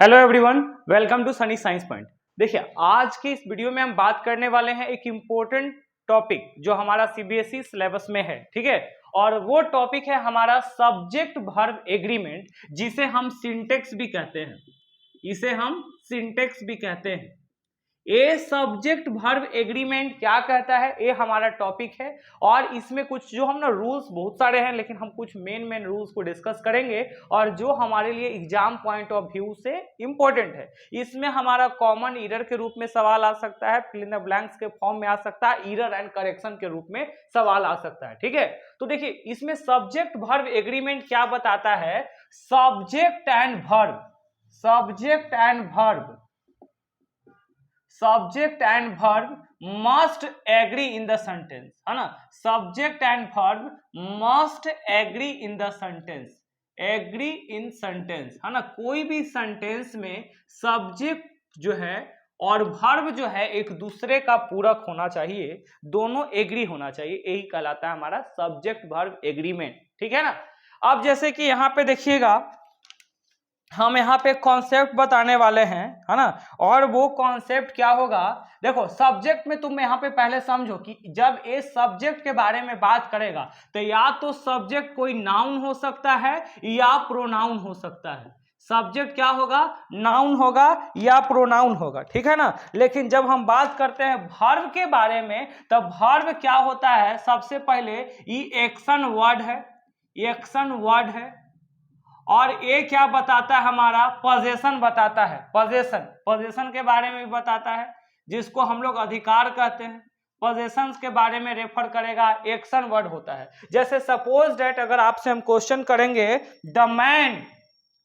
Hello everyone, welcome to Sunny science point. देखिए, आज की इस वीडियो में हम बात करने वाले हैं एक इम्पोर्टेंट टॉपिक जो हमारा सीबीएसई सिलेबस में है, ठीक है। और वो टॉपिक है हमारा सब्जेक्ट वर्ब एग्रीमेंट, जिसे हम सिंटेक्स भी कहते हैं। इसे हम सिंटेक्स भी कहते हैं। ये सब्जेक्ट वर्ब एग्रीमेंट क्या कहता है, ये हमारा टॉपिक है। और इसमें कुछ जो हम ना रूल्स बहुत सारे हैं, लेकिन हम कुछ मेन रूल्स को डिस्कस करेंगे और जो हमारे लिए एग्जाम पॉइंट ऑफ व्यू से इंपॉर्टेंट है। इसमें हमारा कॉमन एरर के रूप में सवाल आ सकता है, फिल इन द ब्लैंक्स के फॉर्म में आ सकता है, एरर एंड करेक्शन के रूप में सवाल आ सकता है, ठीक है। तो देखिए, इसमें सब्जेक्ट वर्ब एग्रीमेंट क्या बताता है। Subject and verb, subject and verb, subject and verb must agree in the sentence, है ना। Subject and verb must agree in the sentence, agree in sentence, है ना। कोई भी सेंटेंस में सब्जेक्ट जो है और वर्ब जो है एक दूसरे का पूरक होना चाहिए, दोनों एग्री होना चाहिए, यही कहलाता है हमारा सब्जेक्ट वर्ब एग्रीमेंट, ठीक है ना। अब जैसे कि यहाँ पे देखिएगा, हम यहाँ पे कॉन्सेप्ट बताने वाले हैं, है ना। और वो कॉन्सेप्ट क्या होगा, देखो सब्जेक्ट में तुम यहाँ पे पहले समझो कि जब ये सब्जेक्ट के बारे में बात करेगा तो या तो सब्जेक्ट कोई नाउन हो सकता है या प्रोनाउन हो सकता है। सब्जेक्ट क्या होगा, नाउन होगा या प्रोनाउन होगा, ठीक है ना। लेकिन जब हम बात करते हैं वर्ब के बारे में, तब वर्ब क्या होता है, सबसे पहले ये एक्शन वर्ड है, एक्शन वर्ड है। और ये क्या बताता है, हमारा पोजेशन बताता है, पोजेशन, पोजेशन के बारे में भी बताता है, जिसको हम लोग अधिकार कहते हैं। पोजेशंस के बारे में रेफर करेगा, एक्शन वर्ड होता है। जैसे सपोज दैट अगर आपसे हम क्वेश्चन करेंगे, द मैन,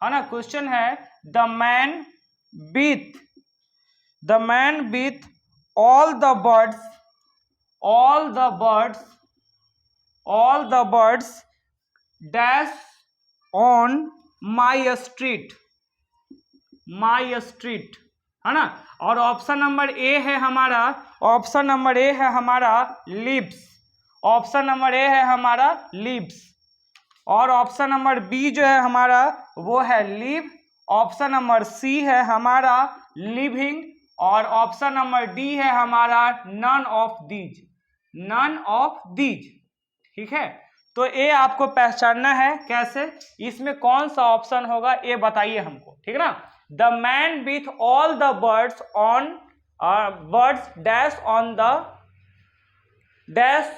है ना, क्वेश्चन है the man with, the man with all the birds, all the birds, all the birds dash on my street, my street, है ना। और ऑप्शन नंबर ए है हमारा, ऑप्शन नंबर ए है हमारा लिव्स, ऑप्शन नंबर ए है हमारा lives. और ऑप्शन नंबर बी जो है हमारा वो है लिव, ऑप्शन नंबर सी है हमारा लिविंग, और ऑप्शन नंबर डी है हमारा none of these, none of these, ठीक है। तो ये आपको पहचानना है कैसे, इसमें कौन सा ऑप्शन होगा ये बताइए हमको, ठीक है ना। The man with all the birds on, birds dash on the, dash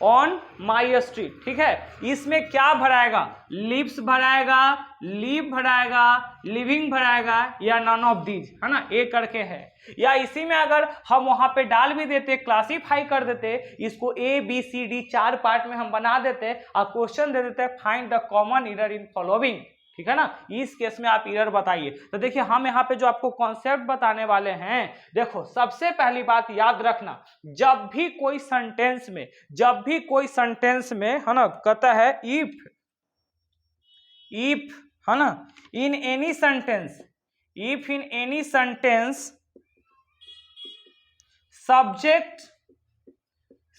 on my street, ठीक है। इसमें क्या भराएगा, लिव्स भराएगा, लिव भराएगा, लिविंग भराएगा, या नन ऑफ दीज, है ना, ए करके है। या इसी में अगर हम वहां पे डाल भी देते, क्लासीफाई कर देते इसको, A B C D 4 part में हम बना देते और क्वेश्चन दे देते find the common error in following, ठीक है ना। इस केस में आप एरर बताइए। तो देखिए, हम यहाँ पे जो आपको कॉन्सेप्ट बताने वाले हैं, देखो सबसे पहली बात याद रखना, जब भी कोई सेंटेंस में, जब भी कोई सेंटेंस में, है ना, कहता है इफ, इफ, है ना, in any sentence, if in any sentence subject,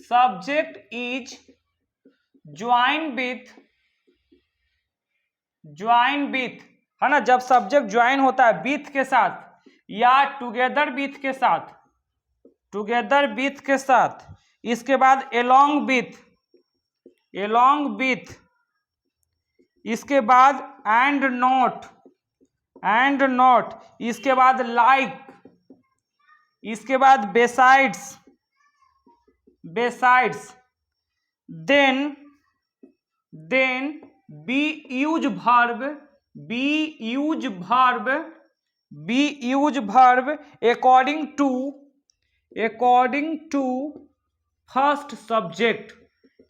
subject is join with, join with, है ना। जब सब्जेक्ट ज्वाइन होता है विथ के साथ या टुगेदर विथ के साथ, टुगेदर विथ के साथ, इसके बाद along with, along with, इसके बाद and not, and not, इसके बाद like, इसके बाद besides, besides, then, then be use verb, be use verb, be use verb according to, according to first subject,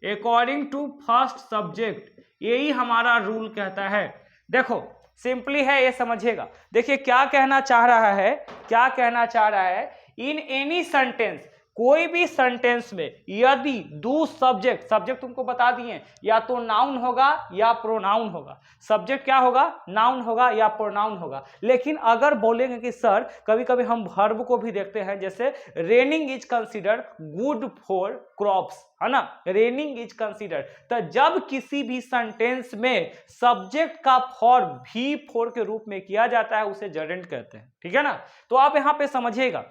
according to first subject, यही हमारा rule कहता है। देखो सिंपली है, ये समझिएगा। देखिए क्या कहना चाह रहा है, क्या कहना चाह रहा है, इन एनी सेंटेंस, कोई भी सेंटेंस में यदि दो सब्जेक्ट, सब्जेक्ट तुमको बता दिए, या तो नाउन होगा या प्रोनाउन होगा। सब्जेक्ट क्या होगा? नाउन होगा या प्रोनाउन होगा। लेकिन अगर बोलेंगे कि सर कभी कभी हम वर्ब को भी देखते हैं, जैसे raining is considered good for crops, है ना, रेनिंग इज कंसीडर्ड। तो जब किसी भी सेंटेंस में सब्जेक्ट का फॉर्म भी फोर के रूप में किया जाता है उसे जरेंट कहते हैं, ठीक है ना। तो आप यहां पे समझिएगा,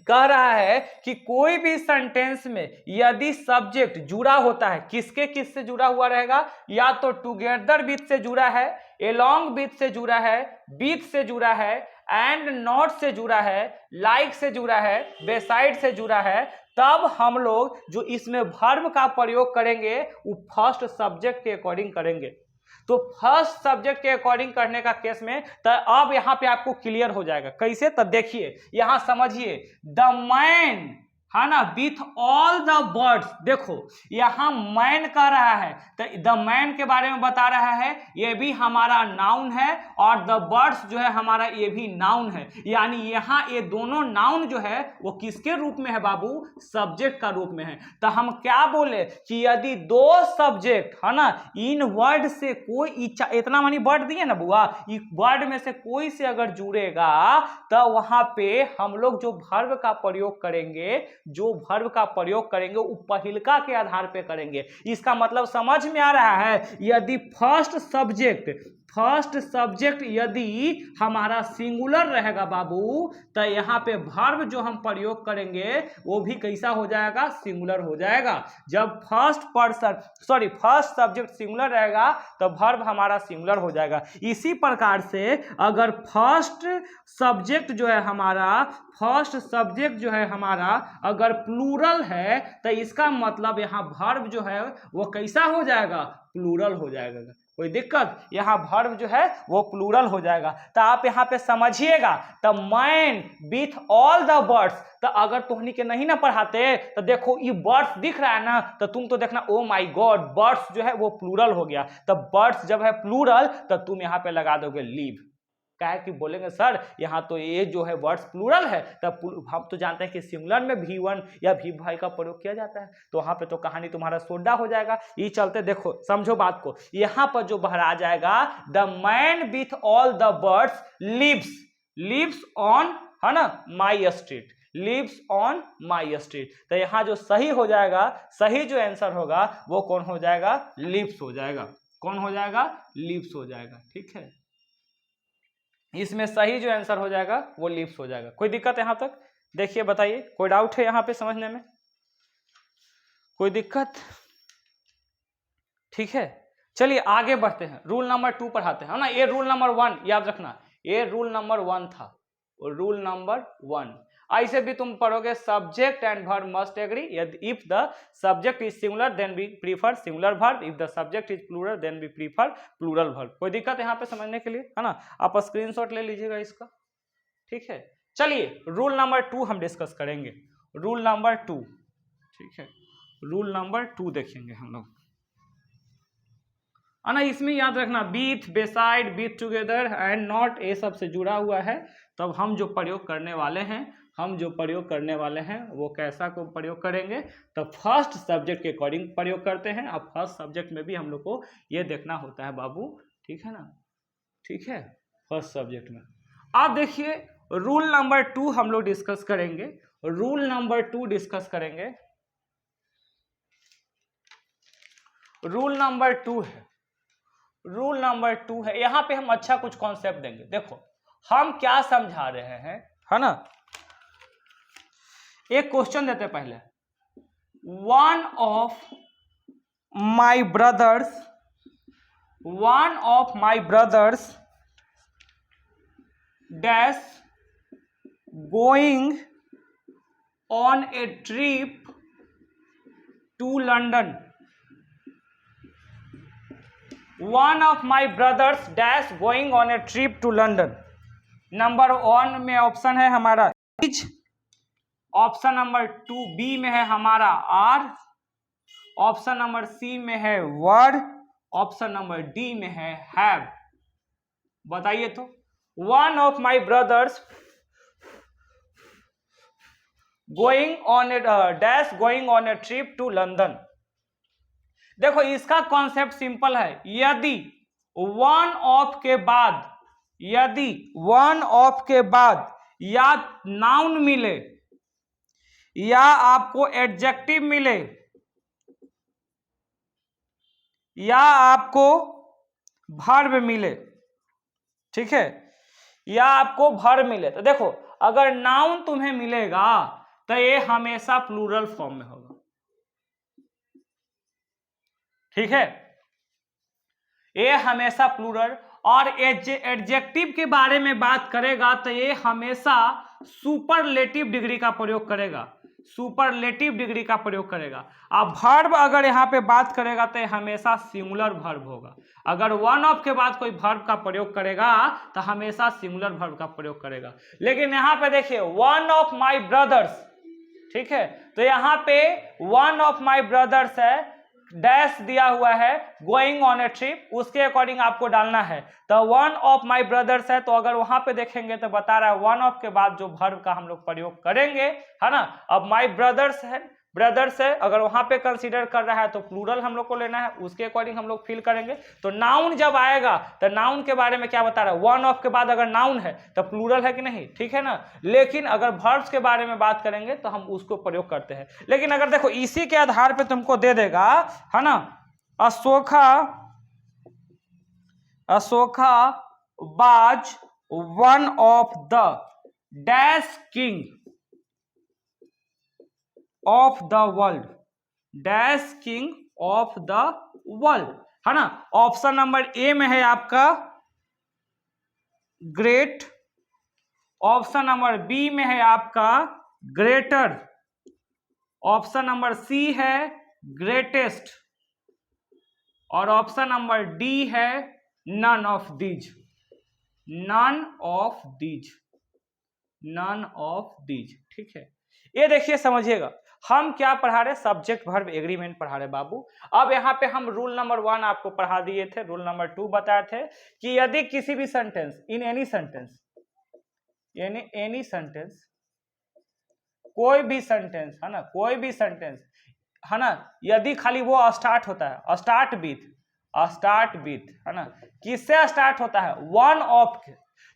कह रहा है कि कोई भी सेंटेंस में यदि सब्जेक्ट जुड़ा होता है, किसके किससे जुड़ा हुआ रहेगा? या तो टुगेदर विथ से जुड़ा है, एलोंग विथ से जुड़ा है, विथ से जुड़ा है, एंड नॉट से जुड़ा है, लाइक से जुड़ा है, बेसाइड से जुड़ा है। तब हम लोग जो इसमें वर्ब का प्रयोग करेंगे वो फर्स्ट सब्जेक्ट के अकॉर्डिंग करेंगे। तो फर्स्ट सब्जेक्ट के अकॉर्डिंग करने का केस में तो अब यहां पे आपको क्लियर हो जाएगा। कैसे? तो देखिए यहां समझिए, द मैन, है ना, विथ ऑल द बर्ड्स। देखो यहां मैन कह रहा है तो द मैन के बारे में बता रहा है, ये भी हमारा नाउन है, और द बर्ड्स जो है हमारा ये भी नाउन है। यानी यहां ये दोनों नाउन जो है वो किसके रूप में है बाबू? सब्जेक्ट का रूप में है। तो हम क्या बोले कि यदि दो सब्जेक्ट, है ना, इन वर्ड से कोई इतना मानी वर्ड दिए ना बुआ, इस वर्ड में से कोई से अगर जुड़ेगा तो वहां पे हम लोग जो वर्ब का प्रयोग करेंगे, वो पहिलका के आधार पे करेंगे। इसका मतलब समझ में आ रहा है? यदि फर्स्ट सब्जेक्ट यदि हमारा सिंगुलर रहेगा बाबू, तो यहाँ पे वर्ब जो हम प्रयोग करेंगे वो भी कैसा हो जाएगा? सिंगुलर हो जाएगा। जब फर्स्ट सब्जेक्ट सिंगुलर रहेगा तो वर्ब हमारा सिंगुलर हो जाएगा। इसी प्रकार से अगर फर्स्ट सब्जेक्ट जो है हमारा अगर प्लूरल है तो इसका मतलब यहाँ वर्ब जो है वो कैसा हो जाएगा? प्लूरल हो जाएगा। कोई दिक्कत? यहाँ वर्ब जो है वो प्लूरल हो जाएगा। तो आप यहाँ पे समझिएगा, तो man with all the birds, तो अगर तुमनी के नहीं ना पढ़ाते तो देखो ये बर्ड्स दिख रहा है ना, तो तुम तो देखना ओ माय गॉड, बर्ड्स जो है वो प्लूरल हो गया। तो बर्ड्स जब है प्लूरल तो तुम यहाँ पे लगा दोगे लीव। क्या है कि बोलेंगे सर यहाँ तो ये जो है वर्ड्स प्लूरल है, तब हम तो जानते हैं कि सिंगुलर में V1 या V5 का प्रयोग किया जाता है, तो वहां पे तो कहानी तुम्हारा सोडा हो जाएगा। ये चलते देखो समझो बात को, यहाँ पर जो बहरा जाएगा, the man with all the birds lives on, है ना, my street, lives on my street. तो यहाँ जो सही हो जाएगा, सही जो आंसर होगा वो कौन हो जाएगा? लिव्स हो जाएगा। कौन हो जाएगा? लिव्स हो जाएगा। ठीक है, इसमें सही जो आंसर हो जाएगा वो लिव्स हो जाएगा। कोई दिक्कत यहां तक? देखिए बताइए, कोई डाउट है यहां पे समझने में? कोई दिक्कत? ठीक है, चलिए आगे बढ़ते हैं, रूल नंबर 2 पढ़ाते हैं, है ना। ये रूल नंबर 1 याद रखना, ये रूल नंबर 1 था, रूल नंबर 1। ऐसे भी तुम पढ़ोगे, subject and verb must agree, if the subject is singular then we prefer singular verb, if the subject is plural then we prefer plural verb. कोई दिक्कत यहाँ पे समझने के लिए, है ना? आप स्क्रीनशॉट ले लीजिएगा इसका। ठीक है, चलिए रूल नंबर 2 हम डिस्कस करेंगे। रूल नंबर 2, ठीक है, रूल नंबर 2 देखेंगे हम लोग, है ना। इसमें याद रखना with, beside, with together and not, ये सब से जुड़ा हुआ है। तब हम जो प्रयोग करने वाले हैं वो कैसा को प्रयोग करेंगे? तो फर्स्ट सब्जेक्ट के अकॉर्डिंग प्रयोग करते हैं। अब फर्स्ट सब्जेक्ट में भी हम लोग को ये देखना होता है बाबू, ठीक है ना। ठीक है, फर्स्ट सब्जेक्ट में आप देखिए रूल नंबर 2 हम लोग डिस्कस करेंगे। रूल नंबर 2 डिस्कस करेंगे, रूल नंबर 2 है, रूल नंबर 2 है। यहां पे हम अच्छा कुछ कॉन्सेप्ट देंगे। देखो हम क्या समझा रहे हैं, है ना। एक क्वेश्चन देते पहले, one of my brothers dash going on a trip to London. One of my brothers dash going on a trip to London. Number 1 में ऑप्शन है हमारा इज, ऑप्शन नंबर 2 बी में है हमारा आर, ऑप्शन नंबर सी में है वर, option number D में है हैव। बताइए तो, one of my brothers going on a trip to London. देखो इसका कॉन्सेप्ट सिंपल है, यदि वन ऑफ के बाद या नाउन मिले या आपको एडजेक्टिव मिले या आपको वर्ब मिले, ठीक है, या आपको वर्ब मिले, तो देखो अगर नाउन तुम्हें मिलेगा तो ये हमेशा प्लूरल फॉर्म में होगा, ठीक है, ये हमेशा प्लूरल। और एडजेक्टिव के बारे में बात करेगा तो ये हमेशा सुपरलेटिव डिग्री का प्रयोग करेगा, सुपरलेटिव डिग्री का प्रयोग करेगा। अब वर्ब अगर यहाँ पे बात करेगा तो हमेशा सिंगुलर वर्ब होगा। अगर वन ऑफ के बाद कोई वर्ब का प्रयोग करेगा तो हमेशा सिंगुलर वर्ब का प्रयोग करेगा। लेकिन यहाँ पे देखिए वन ऑफ माई ब्रदर्स, ठीक है, तो यहाँ पे वन ऑफ माई ब्रदर्स है, डैश दिया हुआ है, गोइंग ऑन ए ट्रिप, उसके अकॉर्डिंग आपको डालना है। तो वन ऑफ माई ब्रदर्स है, तो अगर वहां पे देखेंगे तो बता रहा है वन ऑफ के बाद जो वर्ब का हम लोग प्रयोग करेंगे, है ना। अब माई ब्रदर्स है, अगर वहां पे कंसीडर कर रहा है तो प्लूरल हम लोग को लेना है, उसके अकॉर्डिंग हम लोग फिल करेंगे। तो नाउन जब आएगा तो नाउन के बारे में क्या बता रहा है, वन ऑफ के बाद अगर नाउन है तो प्लूरल है कि नहीं, ठीक है ना। लेकिन अगर वर्ब्स के बारे में बात करेंगे तो हम उसको प्रयोग करते हैं। लेकिन अगर देखो इसी के आधार पर तुमको दे देगा, है ना, Ashoka was one of the dash king of the world, dash king of the world, है ना। ऑप्शन नंबर ए में है आपका ग्रेट, ऑप्शन नंबर बी में है आपका ग्रेटर, ऑप्शन नंबर सी है ग्रेटेस्ट और ऑप्शन नंबर डी है none of these, none of these, none of these, ठीक है। ये देखिए समझिएगा हम क्या पढ़ा रहे, सब्जेक्ट वर्ब एग्रीमेंट पढ़ा रहे बाबू। अब यहाँ पे हम रूल नंबर 1 आपको पढ़ा दिए थे, रूल नंबर 2 बताए थे कि यदि किसी भी सेंटेंस, इन एनी सेंटेंस, यानी एनी सेंटेंस, कोई भी सेंटेंस, है ना, कोई भी सेंटेंस, है ना, यदि खाली वो स्टार्ट होता है, स्टार्ट विथ, है ना, किससे स्टार्ट होता है, वन ऑफ के,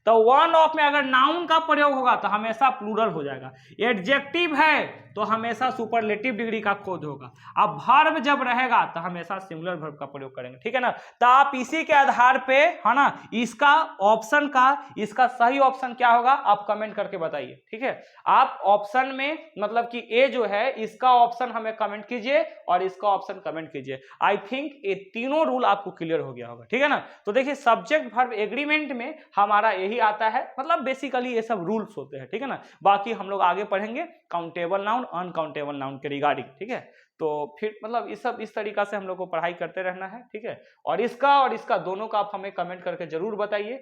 तो वन ऑफ में अगर नाउन का प्रयोग होगा तो हमेशा प्लूरल हो जाएगा। एडजेक्टिव है तो हमेशा सुपरलेटिव डिग्री का खोज होगा। अब वर्ब जब रहेगा तो हमेशा सिंगुलर वर्ब का प्रयोग करेंगे, ठीक है ना। तो आप इसी के आधार पे, है ना, इसका ऑप्शन का, इसका सही ऑप्शन क्या होगा आप कमेंट करके बताइए, ठीक है। आप ऑप्शन में मतलब कि ए जो है इसका ऑप्शन हमें कमेंट कीजिए और इसका ऑप्शन कमेंट कीजिए। आई थिंक ये तीनों रूल आपको क्लियर हो गया होगा, ठीक है ना। तो देखिए सब्जेक्ट वर्ब एग्रीमेंट में हमारा यही आता है, मतलब बेसिकली ये सब रूल्स होते हैं, ठीक है ना। बाकी हम लोग आगे पढ़ेंगे काउंटेबल नाउन, अनकाउंटेबल नाउन के रिगार्डिंग, ठीक है। तो फिर मतलब ये सब इस तरीका से हम लोग को पढ़ाई करते रहना है, ठीक है। और इसका दोनों का आप हमें कमेंट करके जरूर बताइए,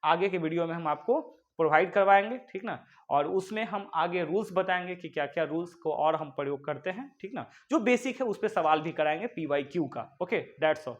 आगे के वीडियो में हम आपको प्रोवाइड करवाएंगे, ठीक ना। और उसमें हम आगे रूल्स बताएंगे कि क्या क्या रूल्स को और हम प्रयोग करते हैं, ठीक ना। जो बेसिक है उस पर सवाल भी कराएंगे PYQ का। Okay, that's all.